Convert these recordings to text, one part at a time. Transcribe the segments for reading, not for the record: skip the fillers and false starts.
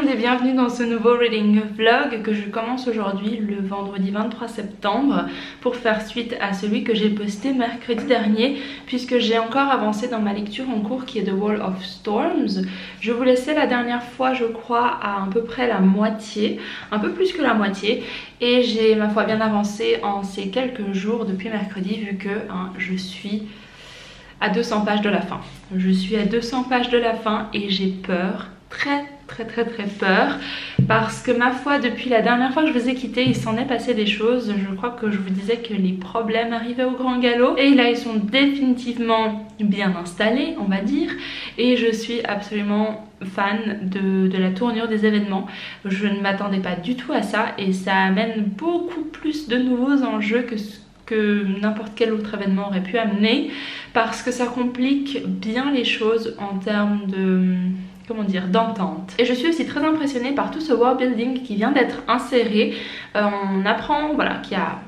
monde et bienvenue dans ce nouveau reading vlog que je commence aujourd'hui le vendredi 23 septembre pour faire suite à celui que j'ai posté mercredi dernier puisque j'ai encore avancé dans ma lecture en cours qui est The Wall of Storms. Je vous laissais la dernière fois je crois à peu près la moitié, un peu plus que la moitié, et j'ai ma foi bien avancé en ces quelques jours depuis mercredi vu que je suis à 200 pages de la fin. Je suis à 200 pages de la fin et j'ai peur, très peur, parce que ma foi depuis la dernière fois que je vous ai quitté il s'en est passé des choses. Je crois que je vous disais que les problèmes arrivaient au grand galop et là ils sont définitivement bien installés on va dire, et je suis absolument fan de la tournure des événements. Je ne m'attendais pas du tout à ça et ça amène beaucoup plus de nouveaux enjeux que n'importe quel autre événement aurait pu amener, parce que ça complique bien les choses en termes de, comment dire, d'entente. Et je suis aussi très impressionnée par tout ce world building qui vient d'être inséré. On apprend voilà, qu'il y a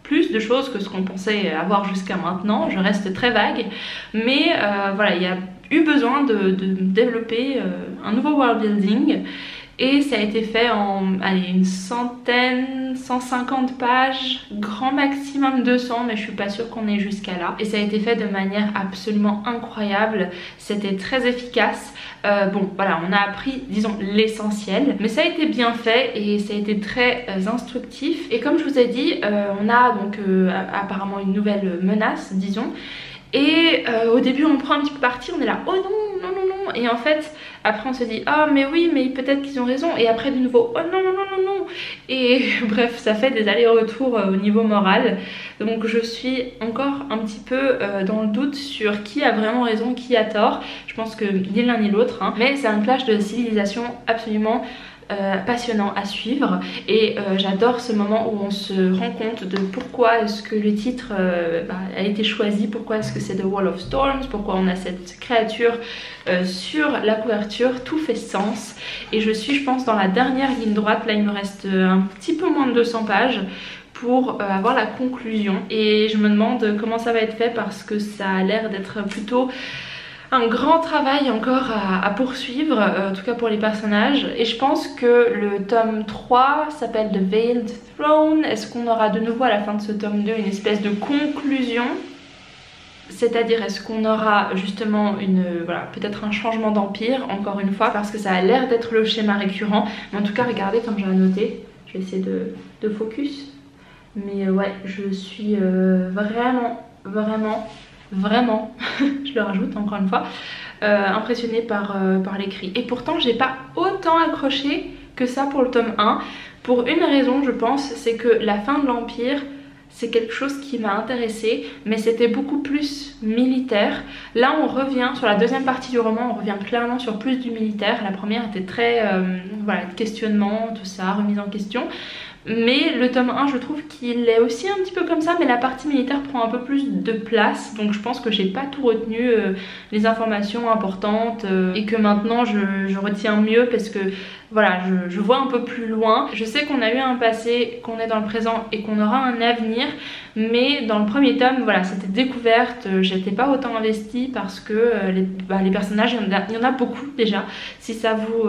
plus de choses que ce qu'on pensait avoir jusqu'à maintenant. Je reste très vague, mais voilà, il y a eu besoin de développer un nouveau world building. Et ça a été fait en une centaine, 150 pages, grand maximum 200, mais je suis pas sûre qu'on ait jusqu'à là. Et ça a été fait de manière absolument incroyable, c'était très efficace. Bon voilà, on a appris disons l'essentiel, mais ça a été bien fait et ça a été très instructif. Et comme je vous ai dit, on a donc apparemment une nouvelle menace disons. Et au début on prend un petit peu parti, on est là oh non non non non, et en fait après on se dit ah mais oui mais peut-être qu'ils ont raison, et après de nouveau oh non non non non non, et bref ça fait des allers-retours au niveau moral. Donc je suis encore un petit peu dans le doute sur qui a vraiment raison, qui a tort. Je pense que ni l'un ni l'autre mais c'est un clash de civilisation absolument passionnant à suivre, et j'adore ce moment où on se rend compte de pourquoi est-ce que le titre a été choisi, pourquoi est-ce que c'est The Wall of Storms, pourquoi on a cette créature sur la couverture. Tout fait sens et je suis je pense dans la dernière ligne droite. Là il me reste un petit peu moins de 200 pages pour avoir la conclusion et je me demande comment ça va être fait parce que ça a l'air d'être plutôt un grand travail encore à poursuivre, en tout cas pour les personnages. Et je pense que le tome 3 s'appelle The Veiled Throne. Est-ce qu'on aura de nouveau à la fin de ce tome 2 une espèce de conclusion? C'est-à-dire est-ce qu'on aura justement voilà, peut-être un changement d'empire encore une fois, parce que ça a l'air d'être le schéma récurrent. Mais en tout cas regardez comme j'ai noté, je vais essayer de focus. Mais ouais, je suis vraiment je le rajoute encore une fois, impressionnée par l'écrit. Et pourtant j'ai pas autant accroché que ça pour le tome 1, pour une raison je pense, c'est que la fin de l'Empire c'est quelque chose qui m'a intéressée, mais c'était beaucoup plus militaire. Là on revient sur la deuxième partie du roman, on revient clairement sur plus du militaire. La première était très voilà, questionnement, tout ça, remise en question. Mais le tome 1 je trouve qu'il est aussi un petit peu comme ça, mais la partie militaire prend un peu plus de place. Donc je pense que j'ai pas tout retenu, les informations importantes, et que maintenant je retiens mieux parce que voilà, je vois un peu plus loin. Je sais qu'on a eu un passé, qu'on est dans le présent et qu'on aura un avenir, mais dans le premier tome voilà, c'était découverte, j'étais pas autant investie parce que les personnages, il y en a beaucoup déjà. Si ça vous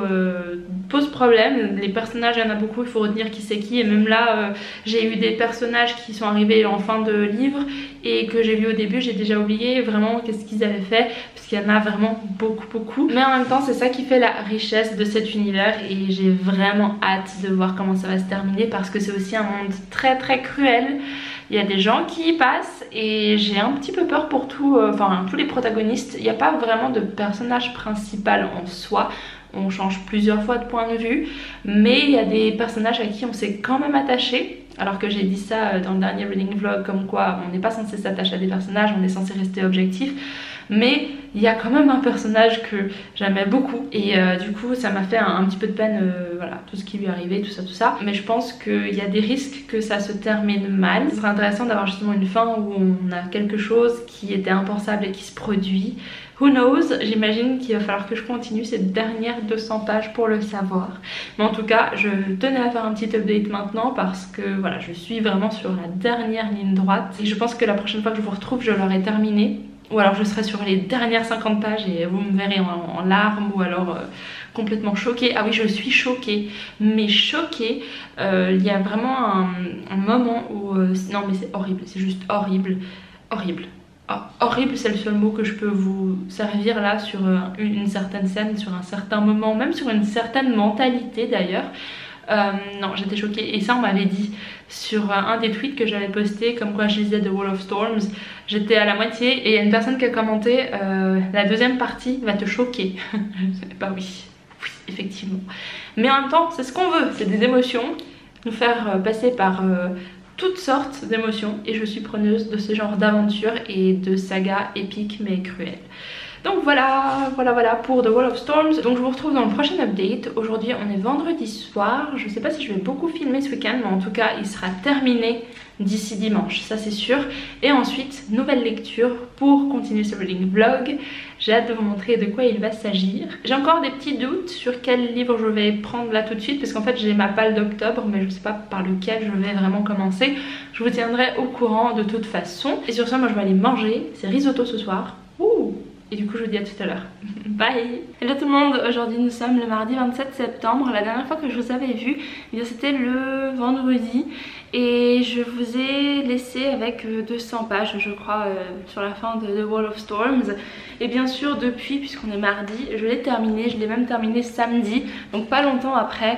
pose problème, les personnages il y en a beaucoup, il faut retenir qui c'est qui. Et même là j'ai eu des personnages qui sont arrivés en fin de livre et que j'ai vu au début, j'ai déjà oublié vraiment qu'est-ce qu'ils avaient fait, parce qu'il y en a vraiment beaucoup. Mais en même temps c'est ça qui fait la richesse de cet univers et j'ai vraiment hâte de voir comment ça va se terminer, parce que c'est aussi un monde très cruel. Il y a des gens qui y passent et j'ai un petit peu peur pour tous les protagonistes. Il n'y a pas vraiment de personnage principal en soi. On change plusieurs fois de point de vue, mais il y a des personnages à qui on s'est quand même attaché. Alors que j'ai dit ça dans le dernier reading vlog, comme quoi on n'est pas censé s'attacher à des personnages, on est censé rester objectif. Mais il y a quand même un personnage que j'aimais beaucoup et du coup ça m'a fait un petit peu de peine, voilà, tout ce qui lui est arrivé, tout ça. Mais je pense qu'il y a des risques que ça se termine mal. Ce serait intéressant d'avoir justement une fin où on a quelque chose qui était impensable et qui se produit. Who knows, j'imagine qu'il va falloir que je continue ces dernières 200 pages pour le savoir. Mais en tout cas, je tenais à faire un petit update maintenant parce que voilà, je suis vraiment sur la dernière ligne droite. Et je pense que la prochaine fois que je vous retrouve, je l'aurai terminé. Ou alors je serai sur les dernières 50 pages et vous me verrez en larmes, ou alors complètement choquée. Ah oui, je suis choquée, mais choquée. Il y a vraiment un moment où... non mais c'est horrible, c'est juste horrible. Horrible. Oh, horrible, c'est le seul mot que je peux vous servir là sur une certaine scène, sur un certain moment, même sur une certaine mentalité d'ailleurs. Non, j'étais choquée et ça on m'avait dit sur un des tweets que j'avais posté comme quoi je lisais The Wall of Storms. J'étais à la moitié et il y a une personne qui a commenté la deuxième partie va te choquer. Bah oui, oui effectivement. Mais en même temps c'est ce qu'on veut, c'est des émotions, nous faire passer par toutes sortes d'émotions et je suis preneuse de ce genre d'aventure et de sagas épiques mais cruelles. Donc voilà pour The Wall of Storms. Donc je vous retrouve dans le prochain update. Aujourd'hui on est vendredi soir. Je sais pas si je vais beaucoup filmer ce week-end, mais en tout cas il sera terminé d'ici dimanche, ça c'est sûr. Et ensuite, nouvelle lecture pour continuer ce reading vlog. J'ai hâte de vous montrer de quoi il va s'agir. J'ai encore des petits doutes sur quel livre je vais prendre là tout de suite, parce qu'en fait j'ai ma palle d'octobre, mais je sais pas par lequel je vais vraiment commencer. Je vous tiendrai au courant de toute façon. Et sur ça, moi je vais aller manger. C'est risotto ce soir. Ouh! Et du coup je vous dis à tout à l'heure. Bye. Hello tout le monde, aujourd'hui nous sommes le mardi 27 septembre. La dernière fois que je vous avais vu, c'était le vendredi. Et je vous ai laissé avec 200 pages je crois sur la fin de The Wall of Storms. Et bien sûr depuis, puisqu'on est mardi, je l'ai terminé, je l'ai même terminé samedi, donc pas longtemps après.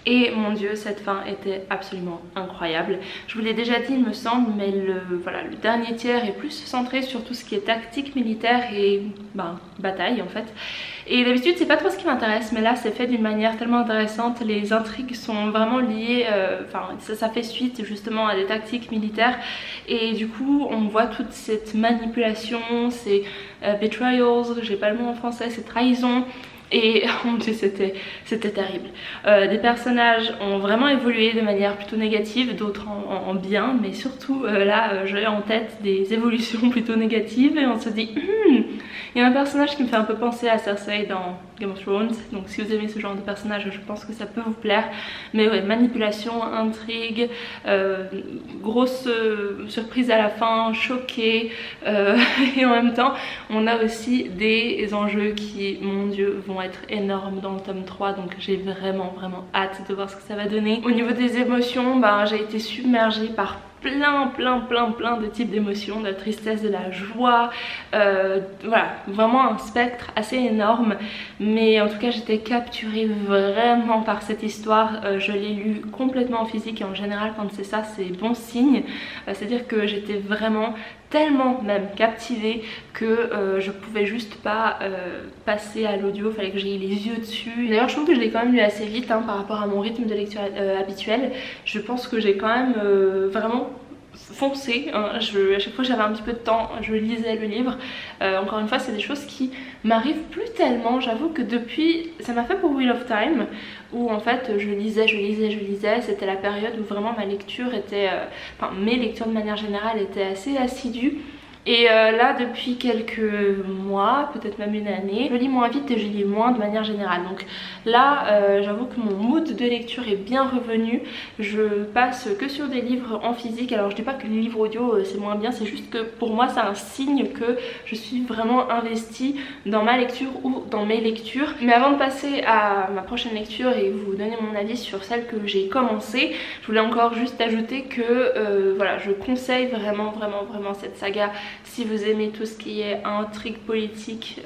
Et mon dieu, cette fin était absolument incroyable. Je vous l'ai déjà dit il me semble, mais le dernier tiers est plus centré sur tout ce qui est tactique militaire et bataille en fait. Et d'habitude c'est pas trop ce qui m'intéresse, mais là c'est fait d'une manière tellement intéressante. Les intrigues sont vraiment liées, ça fait suite justement à des tactiques militaires. Et du coup on voit toute cette manipulation, ces betrayals, j'ai pas le mot en français, ces trahisons. Et oh mon dieu, c'était terrible. Des personnages ont vraiment évolué de manière plutôt négative, d'autres en bien, mais surtout là j'ai en tête des évolutions plutôt négatives et on se dit il y a un personnage qui me fait un peu penser à Cersei dans Game of Thrones, donc si vous aimez ce genre de personnage je pense que ça peut vous plaire. Mais ouais, manipulation, intrigue, grosse surprise à la fin, choquée, et en même temps on a aussi des enjeux qui, mon dieu, vont être énormes dans le tome 3, donc j'ai vraiment hâte de voir ce que ça va donner. Au niveau des émotions, j'ai été submergée par plein de types d'émotions, de la tristesse, de la joie, voilà, vraiment un spectre assez énorme. Mais en tout cas j'étais capturée vraiment par cette histoire. Je l'ai lu complètement en physique et en général quand c'est ça c'est bon signe. C'est à dire que j'étais vraiment tellement même captivée que je pouvais juste pas passer à l'audio, fallait que j'aie les yeux dessus. D'ailleurs je trouve que je l'ai quand même lu assez vite par rapport à mon rythme de lecture habituel. Je pense que j'ai quand même vraiment foncé, hein. À chaque fois que j'avais un petit peu de temps je lisais le livre. Encore une fois c'est des choses qui m'arrivent plus tellement, j'avoue que depuis, ça m'a fait pour Wheel of Time où en fait je lisais, c'était la période où vraiment ma lecture était, mes lectures de manière générale étaient assez assidues. Et là depuis quelques mois, peut-être même une année, je lis moins vite et je lis moins de manière générale. Donc là j'avoue que mon mood de lecture est bien revenu. Je passe que sur des livres en physique. Alors je dis pas que les livres audio c'est moins bien, c'est juste que pour moi c'est un signe que je suis vraiment investie dans ma lecture ou dans mes lectures. Mais avant de passer à ma prochaine lecture et vous donner mon avis sur celle que j'ai commencée, je voulais encore juste ajouter que voilà, je conseille vraiment cette saga si vous aimez tout ce qui est intrigue politique,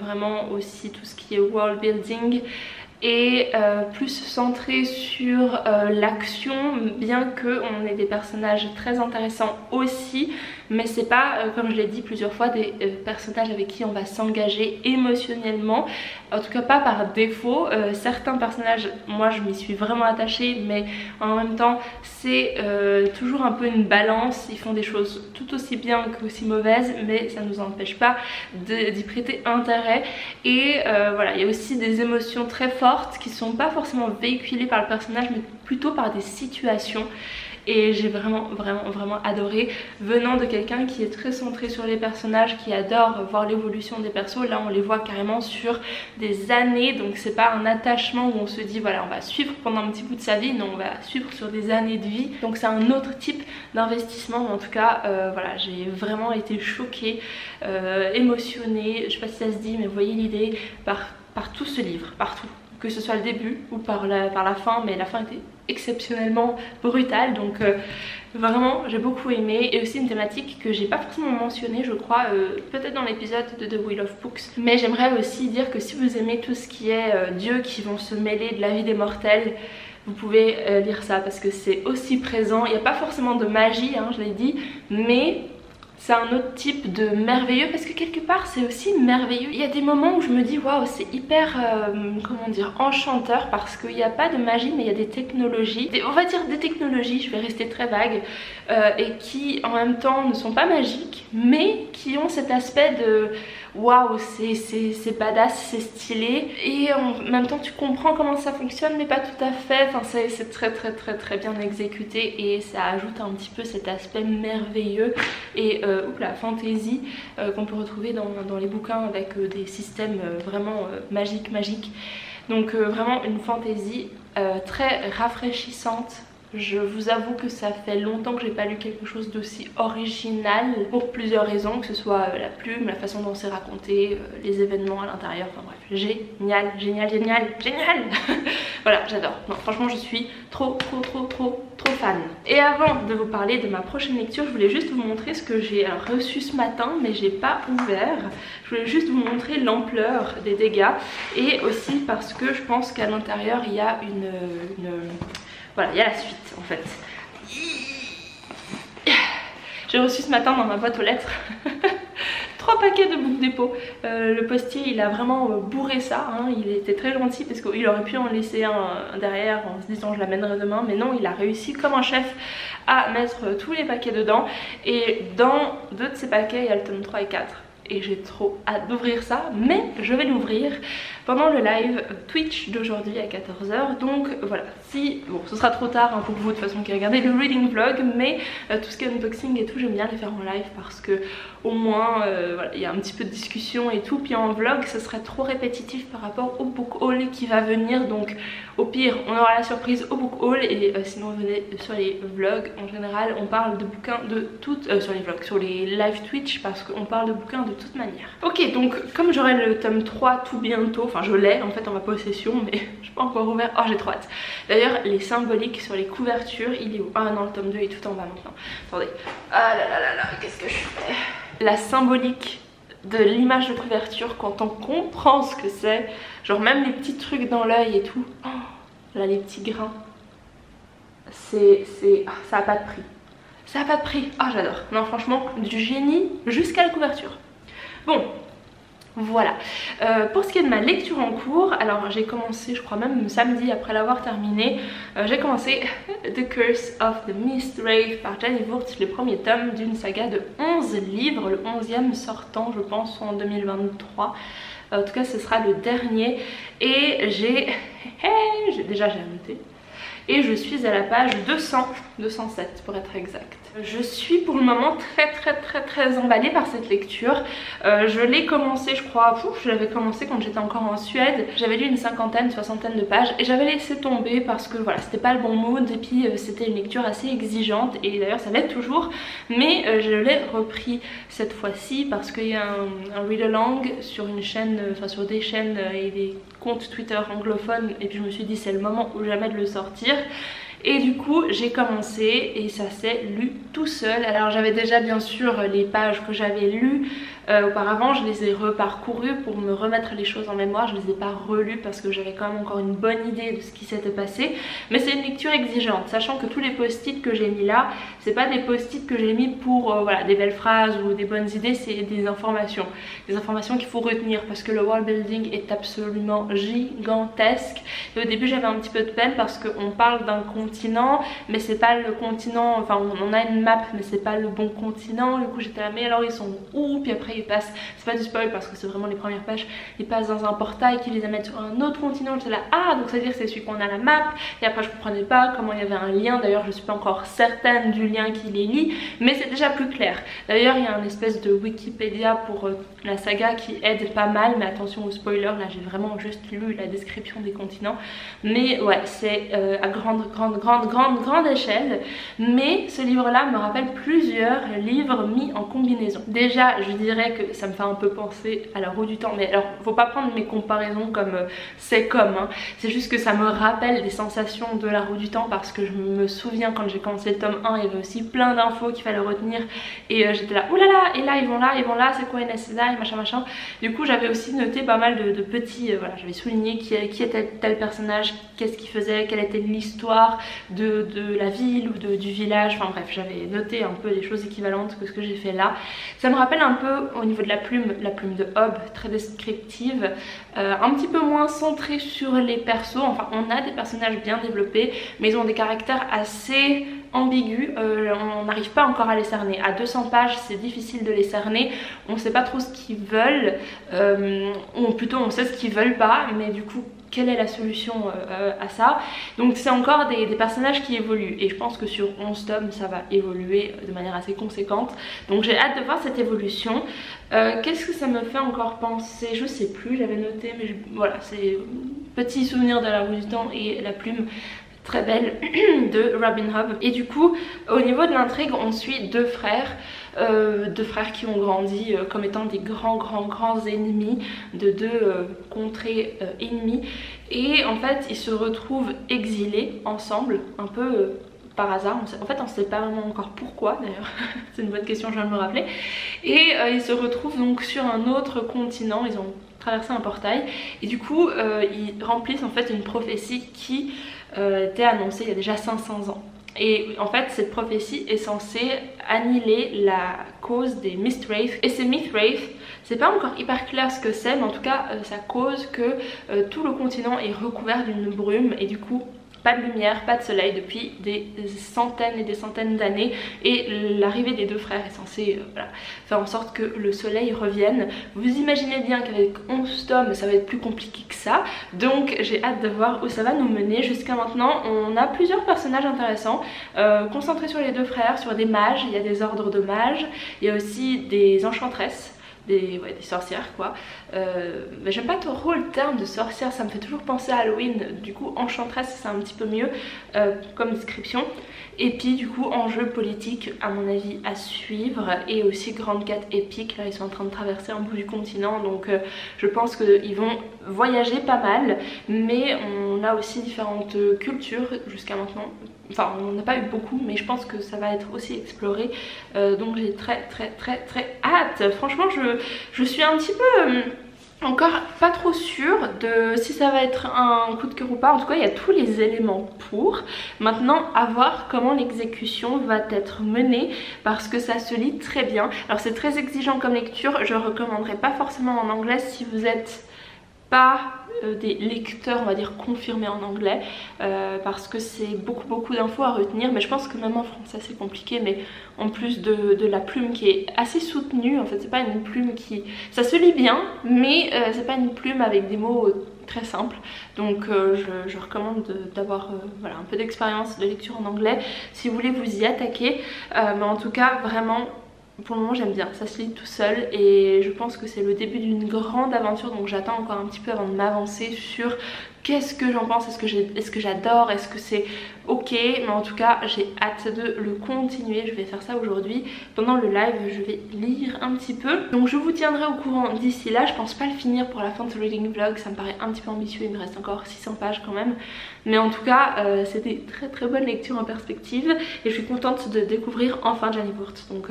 vraiment aussi tout ce qui est world building et plus centré sur l'action, bien que on ait des personnages très intéressants aussi, mais c'est pas comme je l'ai dit plusieurs fois des personnages avec qui on va s'engager émotionnellement, en tout cas pas par défaut. Certains personnages, moi je m'y suis vraiment attachée, mais en même temps c'est toujours un peu une balance. Ils font des choses tout aussi bien qu'aussi mauvaises, mais ça nous empêche pas d'y prêter intérêt. Et voilà, il y a aussi des émotions très fortes qui sont pas forcément véhiculées par le personnage, mais plutôt par des situations. Et j'ai vraiment adoré, venant de quelqu'un qui est très centré sur les personnages, qui adore voir l'évolution des persos. Là on les voit carrément sur des années, donc c'est pas un attachement où on se dit voilà on va suivre pendant un petit bout de sa vie, non, on va suivre sur des années de vie, donc c'est un autre type d'investissement. En tout cas voilà, j'ai vraiment été choquée, émotionnée, je sais pas si ça se dit mais vous voyez l'idée, par tout ce livre, partout. que ce soit le début ou par la fin, mais la fin était exceptionnellement brutale, donc vraiment j'ai beaucoup aimé. Et aussi une thématique que j'ai pas forcément mentionnée je crois, peut-être dans l'épisode de The Wheel of Books, mais j'aimerais aussi dire que si vous aimez tout ce qui est dieux qui vont se mêler de la vie des mortels, vous pouvez lire ça parce que c'est aussi présent. Il n'y a pas forcément de magie, hein, je l'ai dit, mais c'est un autre type de merveilleux parce que quelque part c'est aussi merveilleux. Il y a des moments où je me dis waouh, c'est hyper comment dire, enchanteur parce qu'il n'y a pas de magie mais il y a des technologies, on va dire des technologies, je vais rester très vague, et qui en même temps ne sont pas magiques mais qui ont cet aspect de waouh, c'est badass, c'est stylé, et en même temps tu comprends comment ça fonctionne mais pas tout à fait. Enfin c'est très bien exécuté et ça ajoute un petit peu cet aspect merveilleux et la fantasy qu'on peut retrouver dans les bouquins avec des systèmes vraiment magiques. Donc vraiment une fantasy très rafraîchissante. Je vous avoue que ça fait longtemps que j'ai pas lu quelque chose d'aussi original pour plusieurs raisons, que ce soit la plume, la façon dont c'est raconté, les événements à l'intérieur, enfin bref, génial. Voilà, j'adore. Non, franchement je suis trop fan. Et avant de vous parler de ma prochaine lecture, je voulais juste vous montrer ce que j'ai reçu ce matin mais j'ai pas ouvert. Je voulais juste vous montrer l'ampleur des dégâts et aussi parce que je pense qu'à l'intérieur il y a voilà, il y a la suite en fait. J'ai reçu ce matin dans ma boîte aux lettres 3 paquets de boucles dépôt. Le postier il a vraiment bourré ça, hein. Il était très gentil parce qu'il aurait pu en laisser un derrière en se disant je l'amènerai demain, mais non, il a réussi comme un chef à mettre tous les paquets dedans. Et dans 2 de ces paquets il y a le tome 3 et 4. Et j'ai trop hâte d'ouvrir ça, mais je vais l'ouvrir pendant le live Twitch d'aujourd'hui à 14h. Donc voilà, si, bon ce sera trop tard hein, pour vous de toute façon qui regardez le reading vlog, mais tout ce qui est unboxing et tout j'aime bien les faire en live parce que au moins voilà, il y a un petit peu de discussion et tout. Puis en vlog ce serait trop répétitif par rapport au book haul qui va venir, donc au pire on aura la surprise au book haul et sinon venez sur les vlogs. En général on parle de bouquins de toutes, sur les vlogs, sur les live Twitch parce qu'on parle de bouquins de toute manière. Ok, donc comme j'aurai le tome 3 tout bientôt, enfin je l'ai en fait en ma possession mais je n'ai pas encore ouvert, oh j'ai trop hâte. D'ailleurs les symboliques sur les couvertures, il est où? Ah non, le tome 2 est tout en bas maintenant. Attendez, ah là, qu'est-ce que je fais? La symbolique de l'image de couverture, quand on comprend ce que c'est, genre même les petits trucs dans l'œil et tout, oh, là les petits grains, ça a pas de prix. Ça a pas de prix, ah j'adore. Non franchement, du génie jusqu'à la couverture. Bon, voilà. Pour ce qui est de ma lecture en cours, alors j'ai commencé, je crois même samedi après l'avoir terminé, j'ai commencé The Curse of the Mistwraith par Jenny Wurtz, le premier tome d'une saga de 11 livres, le 11e sortant je pense en 2023. En tout cas ce sera le dernier et j'ai noté. Et je suis à la page 207 pour être exact. Je suis pour le moment très emballée par cette lecture. Je l'ai commencé, je crois, je l'avais commencé quand j'étais encore en Suède. J'avais lu une 50aine, 60aine de pages et j'avais laissé tomber parce que voilà, c'était pas le bon mood et puis c'était une lecture assez exigeante et d'ailleurs ça l'est toujours. Mais je l'ai repris cette fois-ci parce qu'il y a un read-along sur une chaîne, enfin sur des chaînes et des comptes Twitter anglophones et puis je me suis dit c'est le moment ou jamais de le sortir. Et du coup j'ai commencé et ça s'est lu tout seul. Alors j'avais déjà bien sûr les pages que j'avais lues auparavant, je les ai reparcourues pour me remettre les choses en mémoire. Je les ai pas relues parce que j'avais quand même encore une bonne idée de ce qui s'était passé. Mais c'est une lecture exigeante, sachant que tous les post-it que j'ai mis là, c'est pas des post-it que j'ai mis pour voilà, des belles phrases ou des bonnes idées, c'est des informations. Des informations qu'il faut retenir parce que le world building est absolument gigantesque. Et au début j'avais un petit peu de peine parce qu'on parle d'un continent mais c'est pas le continent, enfin on a une map mais c'est pas le bon continent. Du coup j'étais là mais alors ils sont où? Puis après ils passent, c'est pas du spoil parce que c'est vraiment les premières pages, ils passent dans un portail qui les amène sur un autre continent. J'étais là ah donc ça veut dire que c'est celui qu'on a la map. Et après je comprenais pas comment il y avait un lien, d'ailleurs je suis pas encore certaine du lien qui les lie mais c'est déjà plus clair. D'ailleurs il y a un espèce de Wikipédia pour la saga qui aide pas mal, mais attention aux spoilers, là j'ai vraiment juste lu la description des continents. Mais ouais c'est à grande échelle. Mais ce livre là me rappelle plusieurs livres mis en combinaison. Déjà je dirais vrai que ça me fait un peu penser à la roue du temps, mais alors faut pas prendre mes comparaisons comme c'est comme, hein. C'est juste que ça me rappelle des sensations de la roue du temps, parce que je me souviens quand j'ai commencé le tome 1, il y avait aussi plein d'infos qu'il fallait retenir et j'étais là, oulala, et là ils vont là, c'est quoi Aes Sedai, machin. Du coup j'avais aussi noté pas mal de petits, voilà, j'avais souligné qui était tel personnage, qu'est-ce qu'il faisait, quelle était l'histoire de la ville ou du village, enfin bref, j'avais noté un peu des choses équivalentes que ce que j'ai fait là. Ça me rappelle un peu au niveau de la plume de Hob, très descriptive, un petit peu moins centrée sur les persos, enfin on a des personnages bien développés, mais ils ont des caractères assez ambigus, on n'arrive pas encore à les cerner. À 200 pages c'est difficile de les cerner, on ne sait pas trop ce qu'ils veulent, ou plutôt on sait ce qu'ils veulent pas, mais du coup quelle est la solution à ça. Donc c'est encore des personnages qui évoluent, et je pense que sur 11 tomes ça va évoluer de manière assez conséquente, donc j'ai hâte de voir cette évolution. Qu'est-ce que ça me fait encore penser, je sais plus, j'avais noté, mais voilà, c'est petit souvenir de la roue du temps et la plume très belle de Robin Hobb. Et du coup au niveau de l'intrigue on suit deux frères qui ont grandi comme étant des grands ennemis de deux contrées ennemies, et en fait ils se retrouvent exilés ensemble un peu par hasard. En fait on ne sait pas vraiment encore pourquoi d'ailleurs, c'est une bonne question, je viens de me rappeler, et ils se retrouvent donc sur un autre continent, ils ont traversé un portail, et du coup ils remplissent en fait une prophétie qui était annoncée il y a déjà 500 ans. Et en fait cette prophétie est censée annihiler la cause des Mistwraith. Et ces Mistwraith, c'est pas encore hyper clair ce que c'est, mais en tout cas ça cause que tout le continent est recouvert d'une brume, et du coup pas de lumière, pas de soleil depuis des centaines et des centaines d'années, et l'arrivée des deux frères est censée voilà, faire en sorte que le soleil revienne. Vous imaginez bien qu'avec 11 tomes ça va être plus compliqué que ça, donc j'ai hâte de voir où ça va nous mener. Jusqu'à maintenant on a plusieurs personnages intéressants, concentrés sur les deux frères, sur des mages, il y a des ordres de mages, il y a aussi des enchantresses, des sorcières quoi. Mais j'aime pas trop le terme de sorcière, ça me fait toujours penser à Halloween, du coup enchantresse c'est un petit peu mieux comme description. Et puis du coup enjeu politique à mon avis à suivre, et aussi grande quête épique, là ils sont en train de traverser un bout du continent, donc je pense qu'ils vont voyager pas mal, mais on a aussi différentes cultures jusqu'à maintenant. Enfin on n'a pas eu beaucoup, mais je pense que ça va être aussi exploré, donc j'ai très hâte. Franchement je suis un petit peu encore pas trop sûre de si ça va être un coup de cœur ou pas. En tout cas il y a tous les éléments pour. Maintenant à voir comment l'exécution va être menée, parce que ça se lit très bien. Alors c'est très exigeant comme lecture, je recommanderais pas forcément en anglais si vous êtes pas des lecteurs on va dire confirmés en anglais, parce que c'est beaucoup d'infos à retenir, mais je pense que même en français c'est compliqué. Mais en plus de la plume qui est assez soutenue, en fait c'est pas une plume qui... ça se lit bien, mais c'est pas une plume avec des mots très simples, donc je recommande d'avoir voilà, un peu d'expérience de lecture en anglais si vous voulez vous y attaquer, mais en tout cas vraiment pour le moment j'aime bien, ça se lit tout seul, et je pense que c'est le début d'une grande aventure, donc j'attends encore un petit peu avant de m'avancer sur qu'est-ce que j'en pense, est-ce que j'adore, est-ce que c'est ok, mais en tout cas j'ai hâte de le continuer. Je vais faire ça aujourd'hui, pendant le live je vais lire un petit peu, donc je vous tiendrai au courant d'ici là. Je pense pas le finir pour la fin de ce reading vlog, ça me paraît un petit peu ambitieux, il me reste encore 600 pages quand même, mais en tout cas c'est des très bonnes lectures en perspective, et je suis contente de découvrir enfin Janny Wurth, donc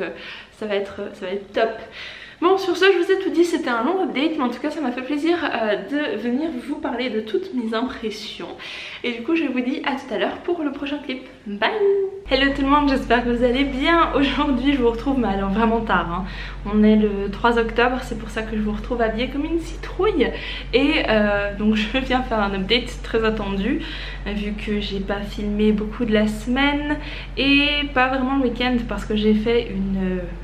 ça va être top. Bon, sur ce je vous ai tout dit, c'était un long update, mais en tout cas ça m'a fait plaisir de venir vous parler de toutes mes impressions. Et du coup je vous dis à tout à l'heure pour le prochain clip. Bye! Hello tout le monde, j'espère que vous allez bien. Aujourd'hui je vous retrouve, mais alors vraiment tard, hein. On est le 3 octobre, c'est pour ça que je vous retrouve habillée comme une citrouille. Et donc je viens faire un update très attendu, vu que j'ai pas filmé beaucoup de la semaine et pas vraiment le week-end, parce que j'ai fait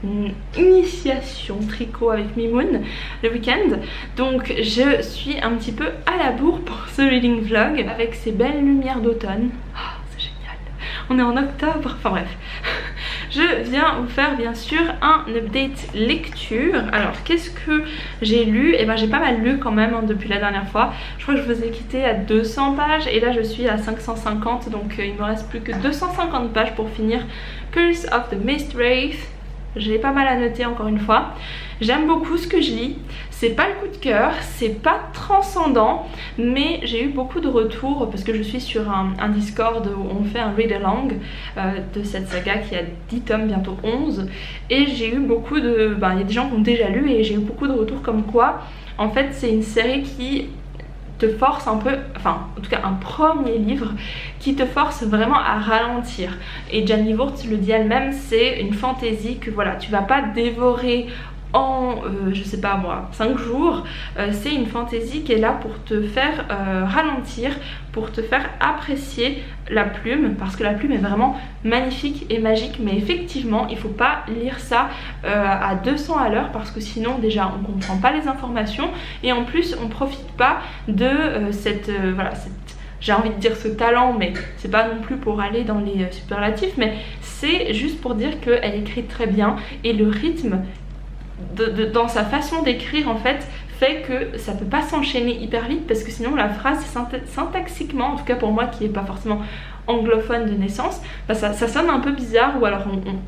une initiation tricot avec Mimoun le week-end. Donc je suis un petit peu à la bourre pour ce reading vlog avec ces belles lumières d'automne. Oh, c'est génial, on est en octobre, enfin bref. Je viens vous faire bien sûr un update lecture. Alors qu'est-ce que j'ai lu? Et ben j'ai pas mal lu quand même, hein, depuis la dernière fois. Je crois que je vous ai quitté à 200 pages et là je suis à 550, donc il me reste plus que 250 pages pour finir Curse of the Mistwraith. j'ai pas mal à noter encore une fois. J'aime beaucoup ce que je lis, c'est pas le coup de cœur, c'est pas transcendant, mais j'ai eu beaucoup de retours parce que je suis sur un Discord où on fait un read along de cette saga qui a 10 tomes, bientôt 11, et j'ai eu beaucoup de... il y a des gens qui ont déjà lu et j'ai eu beaucoup de retours comme quoi en fait c'est une série qui te force un peu, enfin en tout cas un premier livre qui te force vraiment à ralentir, et Janny Wurts le dit elle-même, c'est une fantaisie que voilà, tu vas pas dévorer en je sais pas moi 5 jours, c'est une fantaisie qui est là pour te faire ralentir, pour te faire apprécier la plume, parce que la plume est vraiment magnifique et magique, mais effectivement il faut pas lire ça à 200 à l'heure, parce que sinon déjà on comprend pas les informations et en plus on profite pas de voilà, j'ai envie de dire ce talent, mais c'est pas non plus pour aller dans les superlatifs, mais c'est juste pour dire qu'elle écrit très bien et le rythme dans sa façon d'écrire en fait que ça peut pas s'enchaîner hyper vite, parce que sinon la phrase syntaxiquement, en tout cas pour moi qui est pas forcément anglophone de naissance, ça sonne un peu bizarre, ou alors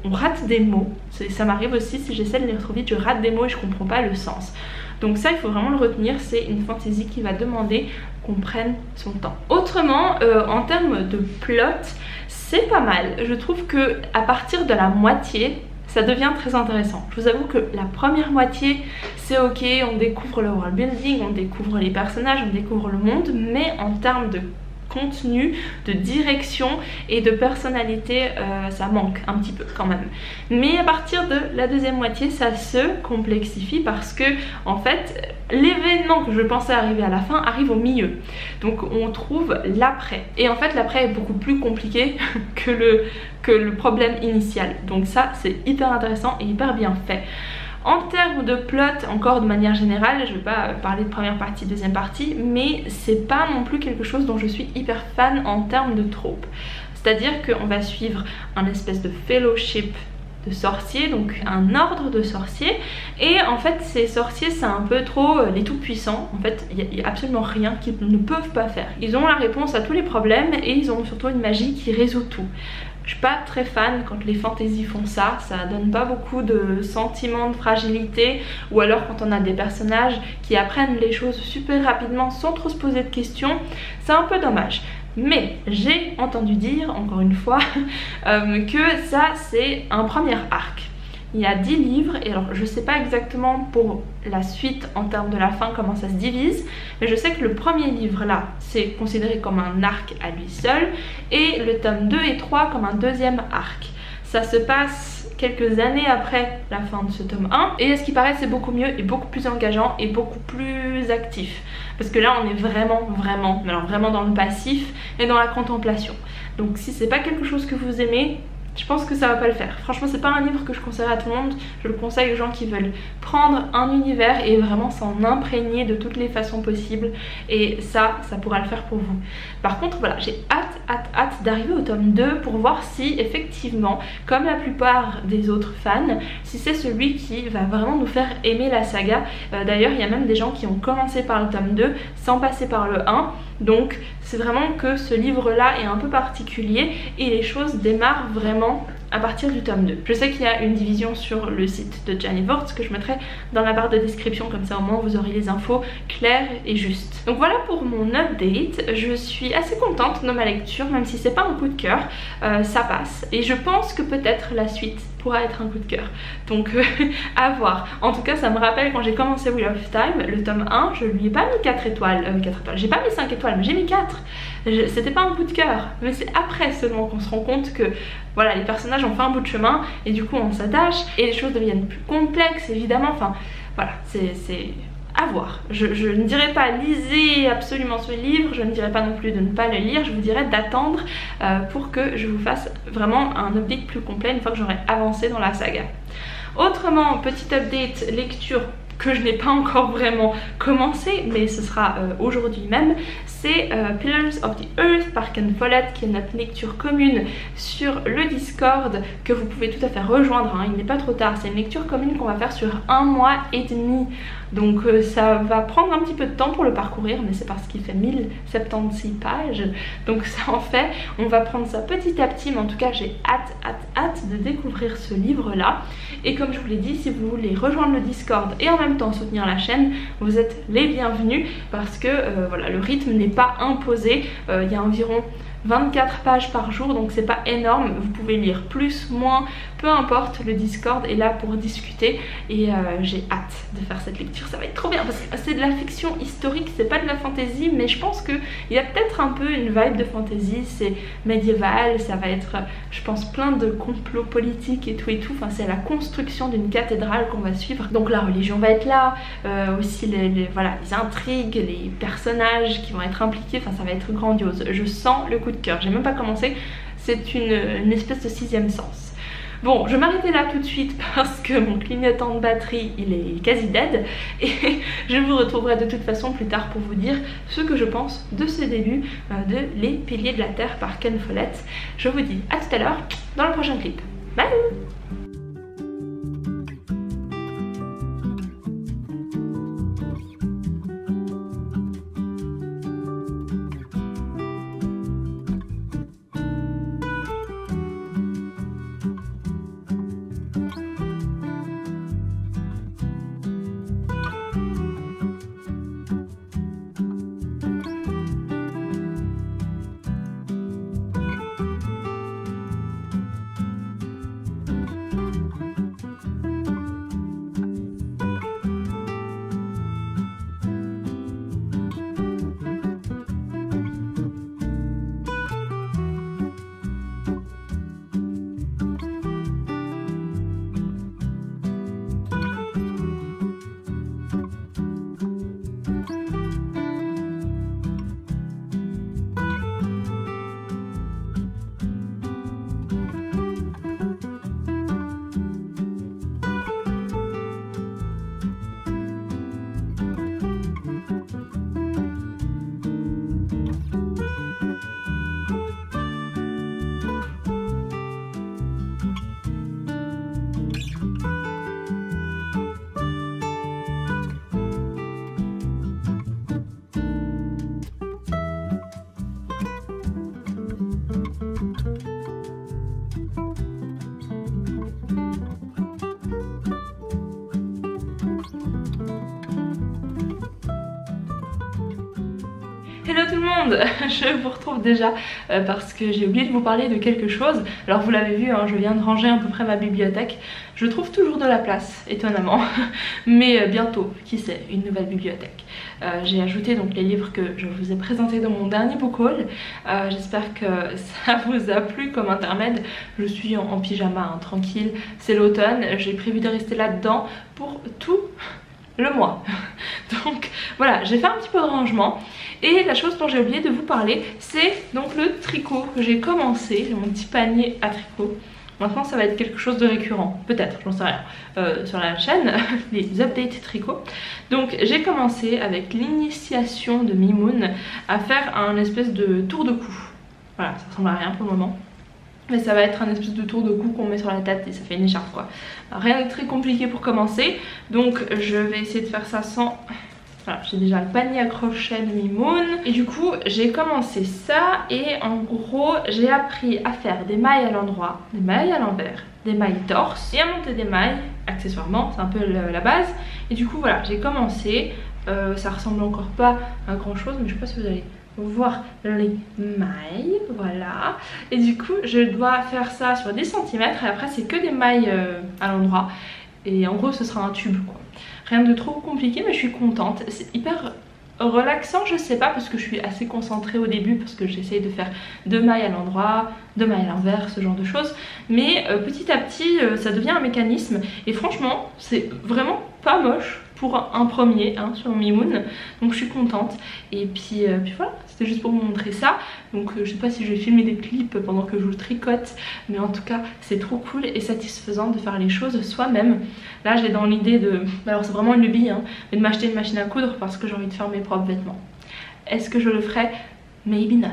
on rate des mots. Ça m'arrive aussi, si j'essaie de lire trop vite, je rate des mots et je comprends pas le sens. Donc ça il faut vraiment le retenir, c'est une fantaisie qui va demander qu'on prenne son temps. Autrement, en termes de plot, c'est pas mal. Je trouve que à partir de la moitié, ça devient très intéressant. Je vous avoue que la première moitié c'est ok, on découvre le world building, on découvre les personnages, on découvre le monde, mais en termes de contenu, de direction et de personnalité, ça manque un petit peu quand même. Mais à partir de la deuxième moitié, ça se complexifie, parce que en fait l'événement que je pensais arriver à la fin arrive au milieu, donc on trouve l'après, et en fait l'après est beaucoup plus compliqué que le problème initial, donc ça c'est hyper intéressant et hyper bien fait. En termes de plot, encore de manière générale, je ne vais pas parler de première partie, deuxième partie, mais c'est pas non plus quelque chose dont je suis hyper fan en termes de trope. C'est-à-dire qu'on va suivre un espèce de fellowship de sorciers, donc un ordre de sorciers, et en fait ces sorciers c'est un peu trop les tout puissants, en fait il n'y a absolument rien qu'ils ne peuvent pas faire. Ils ont la réponse à tous les problèmes et ils ont surtout une magie qui résout tout. Je suis pas très fan quand les fantaisies font ça, ça donne pas beaucoup de sentiments de fragilité, ou alors quand on a des personnages qui apprennent les choses super rapidement sans trop se poser de questions, c'est un peu dommage. Mais j'ai entendu dire, encore une fois, que ça c'est un premier arc. Il y a 10 livres, et alors je sais pas exactement pour la suite en termes de la fin comment ça se divise, mais je sais que le premier livre là c'est considéré comme un arc à lui seul, et le tome 2 et 3 comme un deuxième arc. Ça se passe quelques années après la fin de ce tome 1, et à ce qui paraît c'est beaucoup mieux et beaucoup plus engageant et beaucoup plus actif, parce que là on est vraiment dans le passif et dans la contemplation. Donc si c'est pas quelque chose que vous aimez, je pense que ça va pas le faire. Franchement c'est pas un livre que je conseillerais à tout le monde, je le conseille aux gens qui veulent prendre un univers et vraiment s'en imprégner de toutes les façons possibles, et ça pourra le faire pour vous. Par contre voilà, j'ai hâte d'arriver au tome 2 pour voir si effectivement, comme la plupart des autres fans, si c'est celui qui va vraiment nous faire aimer la saga. D'ailleurs il y a même des gens qui ont commencé par le tome 2 sans passer par le 1, donc c'est vraiment que ce livre là est un peu particulier et les choses démarrent vraiment à partir du tome 2. Je sais qu'il y a une division sur le site de Janny Wurts que je mettrai dans la barre de description, comme ça au moins vous aurez les infos claires et justes. Donc voilà pour mon update, je suis assez contente de ma lecture, même si c'est pas un coup de cœur, ça passe, et je pense que peut-être la suite pourra être un coup de cœur, donc à voir. En tout cas ça me rappelle quand j'ai commencé Wheel of Time, le tome 1, je lui ai pas mis 4 étoiles, j'ai pas mis 5 étoiles mais j'ai mis 4. C'était pas un coup de cœur, mais c'est après seulement qu'on se rend compte que voilà, les personnages ont fait un bout de chemin et du coup on s'attache et les choses deviennent plus complexes évidemment. Enfin voilà, c'est à voir. Je ne dirais pas lisez absolument ce livre, je ne dirais pas non plus de ne pas le lire, je vous dirais d'attendre pour que je vous fasse vraiment un update plus complet une fois que j'aurai avancé dans la saga. Autrement, petit update lecture que je n'ai pas encore vraiment commencé, mais ce sera aujourd'hui même, c'est Pillars of the Earth par Ken Follett, qui est notre lecture commune sur le Discord, que vous pouvez tout à fait rejoindre, hein, il n'est pas trop tard, c'est une lecture commune qu'on va faire sur 1 mois et demi. Donc ça va prendre un petit peu de temps pour le parcourir, mais c'est parce qu'il fait 1076 pages. Donc ça en fait, on va prendre ça petit à petit, mais en tout cas j'ai hâte de découvrir ce livre-là. Et comme je vous l'ai dit, si vous voulez rejoindre le Discord et en même temps soutenir la chaîne, vous êtes les bienvenus parce que voilà, le rythme n'est pas imposé. Il y a environ 24 pages par jour, donc c'est pas énorme, vous pouvez lire plus, moins, peu importe, le Discord est là pour discuter et j'ai hâte de faire cette lecture, ça va être trop bien parce que c'est de la fiction historique, c'est pas de la fantasy, mais je pense qu'il y a peut-être un peu une vibe de fantasy, c'est médiéval, ça va être, je pense, plein de complots politiques et tout, enfin c'est la construction d'une cathédrale qu'on va suivre, donc la religion va être là, aussi voilà, les intrigues, les personnages qui vont être impliqués, enfin ça va être grandiose, je sens le coup de cœur, j'ai même pas commencé, c'est une espèce de sixième sens. Bon, je vais m'arrêter là tout de suite parce que mon clignotant de batterie il est quasi dead et je vous retrouverai de toute façon plus tard pour vous dire ce que je pense de ce début de Les Piliers de la Terre par Ken Follett. Je vous dis à tout à l'heure dans le prochain clip. Bye! Hello tout le monde, je vous retrouve déjà parce que j'ai oublié de vous parler de quelque chose. Alors vous l'avez vu, hein, je viens de ranger à peu près ma bibliothèque. Je trouve toujours de la place, étonnamment, mais bientôt, qui sait, une nouvelle bibliothèque. J'ai ajouté donc les livres que je vous ai présentés dans mon dernier book haul. J'espère que ça vous a plu comme intermède. Je suis en pyjama, hein, tranquille, c'est l'automne. J'ai prévu de rester là-dedans pour tout le mois. Donc voilà, j'ai fait un petit peu de rangement. Et la chose dont j'ai oublié de vous parler, c'est donc le tricot que j'ai commencé, mon petit panier à tricot. Maintenant ça va être quelque chose de récurrent, peut-être, j'en sais rien, sur la chaîne, les updates tricot. Donc j'ai commencé avec l'initiation de Mimoun à faire un espèce de tour de cou. Voilà, ça ressemble à rien pour le moment. Mais ça va être un espèce de tour de cou qu'on met sur la tête et ça fait une écharpe quoi. Rien de très compliqué pour commencer. Donc je vais essayer de faire ça sans... Voilà, j'ai déjà le panier à crochet de Mimoun. Et du coup j'ai commencé ça et en gros j'ai appris à faire des mailles à l'endroit, des mailles à l'envers, des mailles torse et à monter des mailles accessoirement, c'est un peu la base. Et du coup voilà, j'ai commencé, ça ressemble encore pas à grand chose mais je sais pas si vous allez voir les mailles, voilà. Et du coup je dois faire ça sur des centimètres et après c'est que des mailles à l'endroit. Et en gros ce sera un tube quoi. Rien de trop compliqué mais je suis contente. C'est hyper relaxant, je sais pas, parce que je suis assez concentrée au début parce que j'essaye de faire 2 mailles à l'endroit, 2 mailles à l'envers, ce genre de choses. Mais petit à petit ça devient un mécanisme et franchement c'est vraiment pas moche pour un premier sur Mimoun, donc je suis contente. Et puis voilà, c'était juste pour vous montrer ça. Donc je sais pas si je vais filmer des clips pendant que je vous tricote, mais en tout cas c'est trop cool et satisfaisant de faire les choses soi-même. Là j'ai dans l'idée de, alors c'est vraiment une lubie, mais de m'acheter une machine à coudre parce que j'ai envie de faire mes propres vêtements. Est-ce que je le ferai? Maybe not.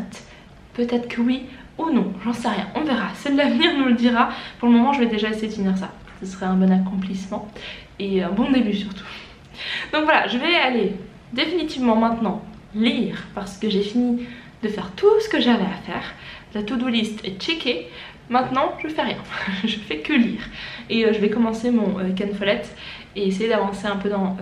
Peut-être que oui ou non, j'en sais rien, on verra, c'est l'avenir nous le dira. Pour le moment je vais déjà essayer de finir ça, ce serait un bon accomplissement et un bon début surtout. Donc voilà, je vais aller définitivement maintenant lire parce que j'ai fini de faire tout ce que j'avais à faire. La to-do list est checkée. Maintenant, je fais rien. Je fais que lire. Et je vais commencer mon Ken Follett et essayer d'avancer un peu dans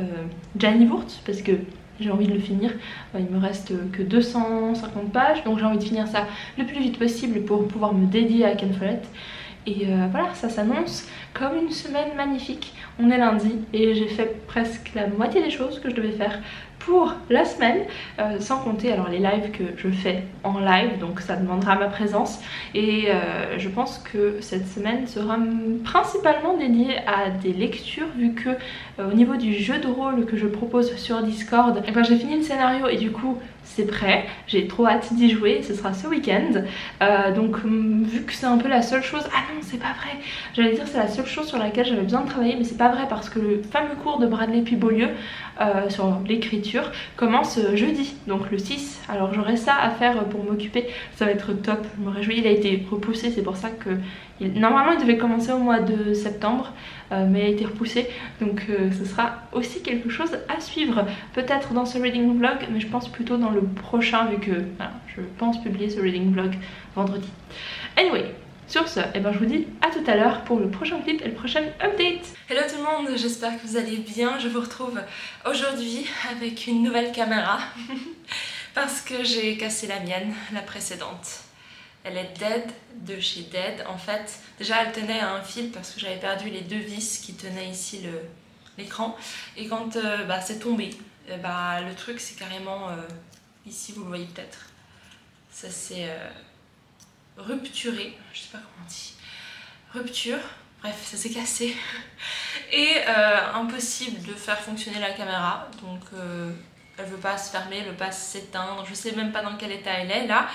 Gianni Wurtz parce que j'ai envie de le finir. Il me reste que 250 pages, donc j'ai envie de finir ça le plus vite possible pour pouvoir me dédier à Ken Follett. Et voilà, ça s'annonce comme une semaine magnifique. On est lundi et j'ai fait presque la moitié des choses que je devais faire pour la semaine, sans compter alors les lives que je fais en live, donc ça demandera ma présence. Et je pense que cette semaine sera principalement dédiée à des lectures, vu que au niveau du jeu de rôle que je propose sur Discord, eh ben, j'ai fini le scénario et du coup c'est prêt, j'ai trop hâte d'y jouer, ce sera ce week-end. Donc vu que c'est un peu la seule chose, ah non c'est pas vrai, j'allais dire c'est la seule chose sur laquelle j'avais besoin de travailler, mais c'est pas vrai parce que le fameux cours de Bradley Puybeaulieu sur l'écriture commence jeudi, donc le 6. Alors j'aurai ça à faire pour m'occuper, ça va être top, je me réjouis. Il a été repoussé, c'est pour ça que normalement il devait commencer au mois de septembre, mais il a été repoussé, donc ce sera aussi quelque chose à suivre, peut-être dans ce reading vlog, mais je pense plutôt dans le prochain, vu que voilà, je pense publier ce reading vlog vendredi. Anyway, sur ce, eh ben, je vous dis à tout à l'heure pour le prochain clip et le prochain update. Hello tout le monde, j'espère que vous allez bien. Je vous retrouve aujourd'hui avec une nouvelle caméra parce que j'ai cassé la mienne, la précédente. Elle est dead de chez Dead. En fait, déjà elle tenait à un fil parce que j'avais perdu les deux vis qui tenaient ici l'écran. Et quand c'est tombé, le truc c'est carrément, ici vous le voyez peut-être, ça s'est rupturé, je sais pas comment on dit, rupture, bref ça s'est cassé. Et impossible de faire fonctionner la caméra, donc elle veut pas se fermer, elle veut pas s'éteindre, je sais même pas dans quel état elle est là.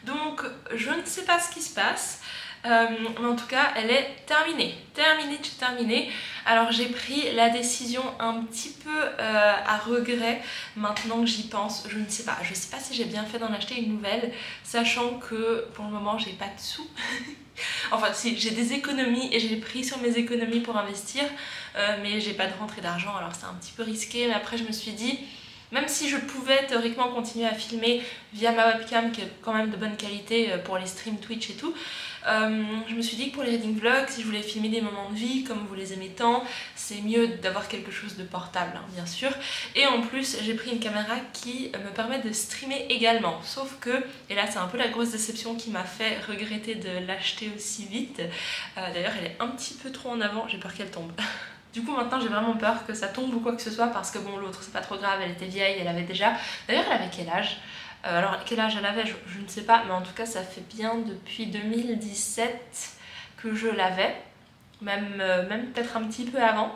Donc je ne sais pas ce qui se passe, mais en tout cas elle est terminée, terminée. Alors j'ai pris la décision un petit peu à regret maintenant que j'y pense. Je ne sais pas si j'ai bien fait d'en acheter une nouvelle, sachant que pour le moment j'ai pas de sous. Enfin si, j'ai des économies et j'ai pris sur mes économies pour investir, mais j'ai pas de rentrée d'argent, alors c'est un petit peu risqué. Mais après je me suis dit, même si je pouvais théoriquement continuer à filmer via ma webcam qui est quand même de bonne qualité pour les streams Twitch et tout, je me suis dit que pour les reading vlogs, si je voulais filmer des moments de vie comme vous les aimez tant, c'est mieux d'avoir quelque chose de portable, hein, bien sûr. Et en plus j'ai pris une caméra qui me permet de streamer également, sauf que, et là c'est un peu la grosse déception qui m'a fait regretter de l'acheter aussi vite, d'ailleurs elle est un petit peu trop en avant, j'ai peur qu'elle tombe. Du coup maintenant j'ai vraiment peur que ça tombe ou quoi que ce soit, parce que bon, l'autre c'est pas trop grave, elle était vieille, elle avait déjà... D'ailleurs elle avait quel âge? Alors quel âge elle avait, je ne sais pas, mais en tout cas ça fait bien depuis 2017 que je l'avais, même peut-être un petit peu avant.